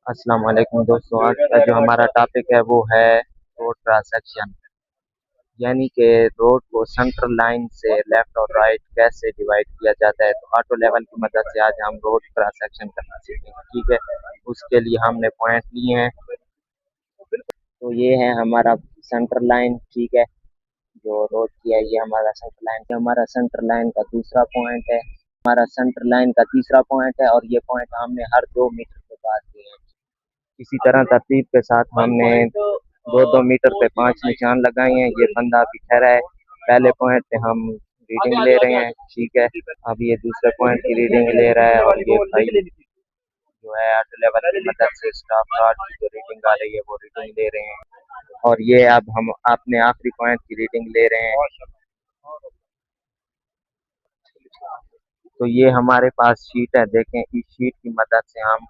अस्सलाम वालेकुम दोस्तों। आज का जो हमारा टॉपिक है वो है रोड क्रॉस सेक्शन, यानी कि रोड को सेंटर लाइन से लेफ्ट और राइट कैसे डिवाइड किया जाता है। तो ऑटो लेवल की मदद से आज हम रोड क्रॉस सेक्शन करना सीखेंगे, ठीक है। उसके लिए हमने पॉइंट लिए हैं। तो ये है हमारा सेंटर लाइन, ठीक है। जो रोड की है ये हमारा सेंटर लाइन है, हमारा सेंटर लाइन का दूसरा पॉइंट है, हमारा सेंटर लाइन का तीसरा पॉइंट है, और ये पॉइंट हमने हर 2 मीटर के बाद दिए हैं। इसी तरह तरतीब के साथ हमने 2-2 मीटर पे 5 निशान लगाए हैं। ये बंदा अभी ठहरा है, पहले पॉइंट पे हम रीडिंग ले रहे हैं, ठीक है। अब ये दूसरे पॉइंट की रीडिंग ले रहा है, और ये भाई जो है ऑटो लेवल की मदद से स्टाफ कार्ड की जो रीडिंग आ रही है वो रीडिंग ले रहे हैं। और ये अब हम अपने आखिरी पॉइंट की रीडिंग ले रहे हैं। तो ये हमारे पास शीट है, देखें। इस शीट की मदद से हम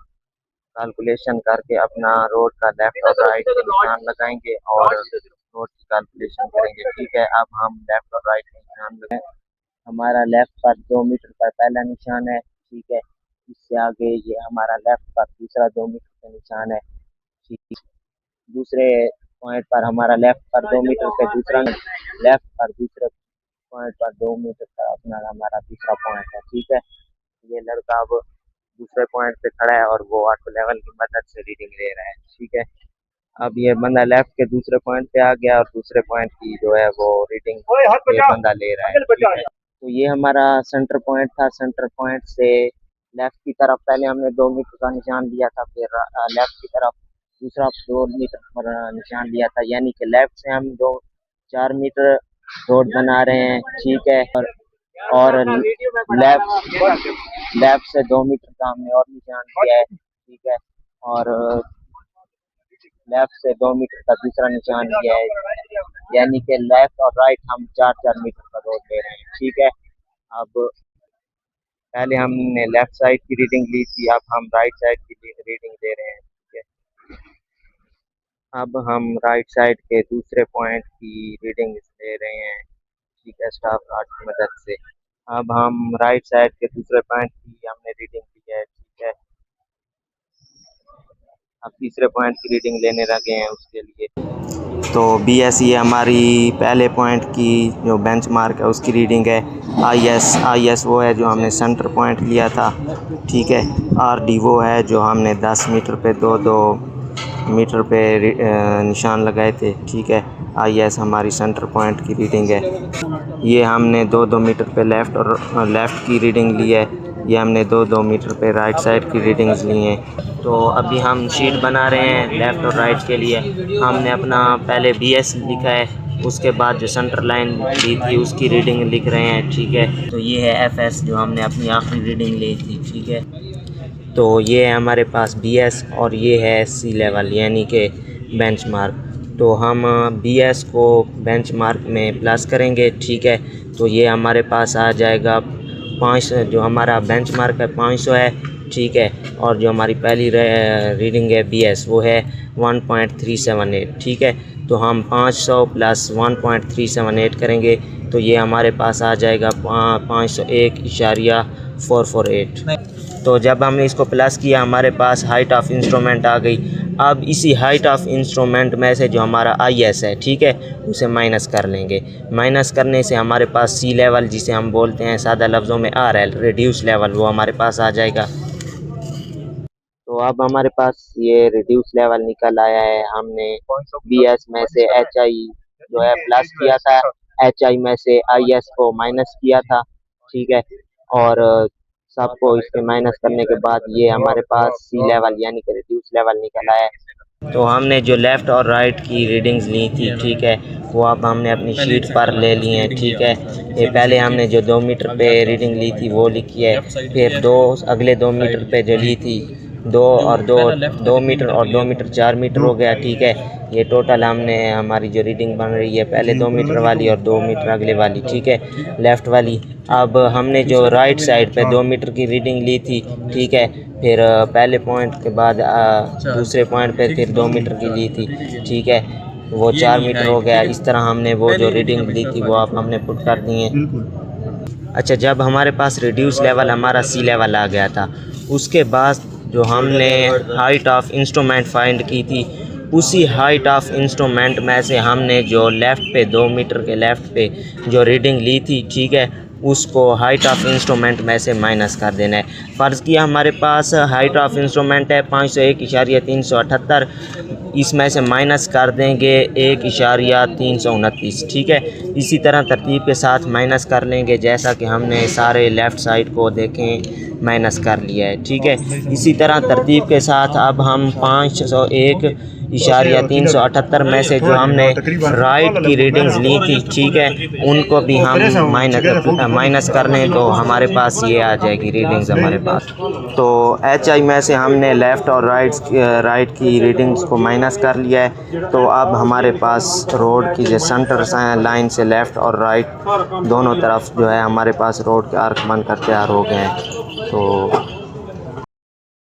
कैलकुलेशन करके अपना रोड का लेफ्ट और राइट के निशान लगाएंगे और रोड की कैलकुलेशन करेंगे, ठीक है। अब हम लेफ्ट और राइट के निशान लगाएं। हमारा लेफ्ट पर 2 मीटर पर पहला निशान है, ठीक है। इससे आगे ये हमारा लेफ्ट पर दूसरा 2 मीटर का निशान है, ठीक है। दूसरे पॉइंट पर हमारा लेफ्ट पर 2 मीटर पे दूसरा, लेफ्ट पर दूसरे पॉइंट पर 2 मीटर का अपना हमारा दूसरा पॉइंट है, ठीक है। ये लड़का अब दूसरे पॉइंट पे खड़ा है और वो ऑटो लेवल की मदद से रीडिंग ले रहा है, ठीक है। अब ये बंदा लेफ्ट के दूसरे पॉइंट पे आ गया और दूसरे पॉइंट की जो है वो रीडिंग ये बंदा ले रहा है, ठीक है। तो ये हमारा सेंटर पॉइंट था। सेंटर पॉइंट से लेफ्ट की तरफ पहले हमने 2 मीटर का निशान लिया था, फिर लेफ्ट की तरफ दूसरा 2 मीटर पर निशान लिया था, यानी कि लेफ्ट से हम 4 मीटर रोड बना रहे हैं, ठीक है। और लेफ्ट से 2 मीटर का हमने और निशान लिया है, ठीक है। और लेफ्ट से 2 मीटर का दूसरा निशान लिया है, यानी कि लेफ्ट और राइट हम 4-4 मीटर का रोड ले रहे हैं, ठीक है। अब पहले हमने लेफ्ट साइड की रीडिंग ली थी, अब हम राइट साइड की रीडिंग ले रहे हैं, ठीक है। अब हम राइट साइड के दूसरे पॉइंट की रीडिंग ले रहे हैं, ठीक है, स्टाफ कार्ड की मदद से। अब हम राइट साइड के दूसरे पॉइंट की हमने रीडिंग ली है, ठीक है। अब तीसरे पॉइंट की रीडिंग लेने लगे हैं उसके लिए। तो BS ये हमारी पहले पॉइंट की जो बेंच मार्क है उसकी रीडिंग है। IS वो है जो हमने सेंटर पॉइंट लिया था, ठीक है। RD वो है जो हमने 10 मीटर पे 2-2 मीटर पे निशान लगाए थे, ठीक है। IS हमारी सेंटर पॉइंट की रीडिंग है। ये हमने 2-2 मीटर पे लेफ़्ट और लेफ़्ट की रीडिंग ली है। ये हमने 2-2 मीटर पे राइट साइड की रीडिंग्स ली हैं। तो अभी हम शीट बना रहे हैं लेफ़्ट और राइट के लिए। हमने अपना पहले BS लिखा है, उसके बाद जो सेंटर लाइन ली थी उसकी रीडिंग लिख रहे हैं, ठीक है। तो ये है FS जो हमने अपनी आखिरी रीडिंग ली थी, ठीक है। तो ये है हमारे पास BS और ये है C लेवल यानी कि बेंच मार्क। तो हम BS को बेंच मार्क में प्लस करेंगे, ठीक है। तो ये हमारे पास आ जाएगा 500, जो हमारा बेंच मार्क है 500 है, ठीक है। और जो हमारी पहली रीडिंग है BS वो है 1.378, ठीक है। तो हम 500 प्लस 1.378 करेंगे तो ये हमारे पास आ जाएगा 501.448। तो जब हमने इसको प्लस किया हमारे पास हाइट ऑफ इंस्ट्रूमेंट आ गई। अब इसी हाइट ऑफ इंस्ट्रूमेंट में से जो हमारा IS है, ठीक है, उसे माइनस कर लेंगे। माइनस करने से हमारे पास C लेवल, जिसे हम बोलते हैं सादा लफ्ज़ों में RL रिड्यूस लेवल, वो हमारे पास आ जाएगा। तो अब हमारे पास ये रिड्यूस लेवल निकल आया है। हमने BS में से HI जो है प्लस किया था, HI में से IS को माइनस किया था, ठीक है। और सबको इसके माइनस करने के बाद ये हमारे पास C लेवल यानी कि रिड्यूस लेवल निकल आया है। तो हमने जो लेफ़्ट और राइट की रीडिंग्स ली थी, ठीक है, वो अब हमने अपनी शीट पर ले ली हैं, ठीक है। ये पहले हमने जो 2 मीटर पे रीडिंग ली थी वो लिखी है, फिर अगले 2 मीटर पे जो ली थी 2 मीटर और 2 मीटर 4 मीटर हो गया, ठीक है। ये टोटल हमने हमारी जो रीडिंग बन रही है पहले 2 मीटर वाली और 2 मीटर अगले वाली, ठीक है, लेफ़्ट वाली। अब हमने जो राइट साइड पे 2 मीटर की रीडिंग ली थी, ठीक है, फिर पहले पॉइंट के बाद दूसरे पॉइंट पे फिर 2 मीटर की ली थी, ठीक है, वो 4 मीटर हो गया। इस तरह हमने वो जो रीडिंग ली थी वो आप हमने पुट कर दी है। अच्छा, जब हमारे पास रिड्यूस लेवल हमारा C लेवल आ गया था, उसके बाद जो हमने हाइट ऑफ इंस्ट्रूमेंट फाइंड की थी, उसी हाइट ऑफ इंस्ट्रूमेंट में से हमने जो लेफ़्ट पे 2 मीटर के लेफ़्ट पे जो रीडिंग ली थी, ठीक है, उसको हाइट ऑफ इंस्ट्रूमेंट में से माइनस कर देना है। फ़र्ज़ किया हमारे पास हाइट ऑफ इंस्ट्रूमेंट है 501.378, इसमें से माइनस कर देंगे 1.329, ठीक है। इसी तरह तरतीब के साथ माइनस कर लेंगे, जैसा कि हमने सारे लेफ़्ट साइड को देखें माइनस कर लिया है, ठीक है। इसी तरह तरतीब के साथ अब हम 501.378 में से जो हमने राइट की रीडिंग्स ली थी, ठीक है, उनको भी हम माइनस कर लें तो हमारे पास ये आ जाएगी रीडिंग्स हमारे पास। तो HI में से हमने लेफ़्ट और राइट की रीडिंग्स को माइनस कर लिया है। तो अब हमारे पास रोड की जो सेंटर लाइन से लेफ़्ट और राइट दोनों तरफ जो है हमारे पास रोड के आर्क बनकर तैयार हो गए हैं। तो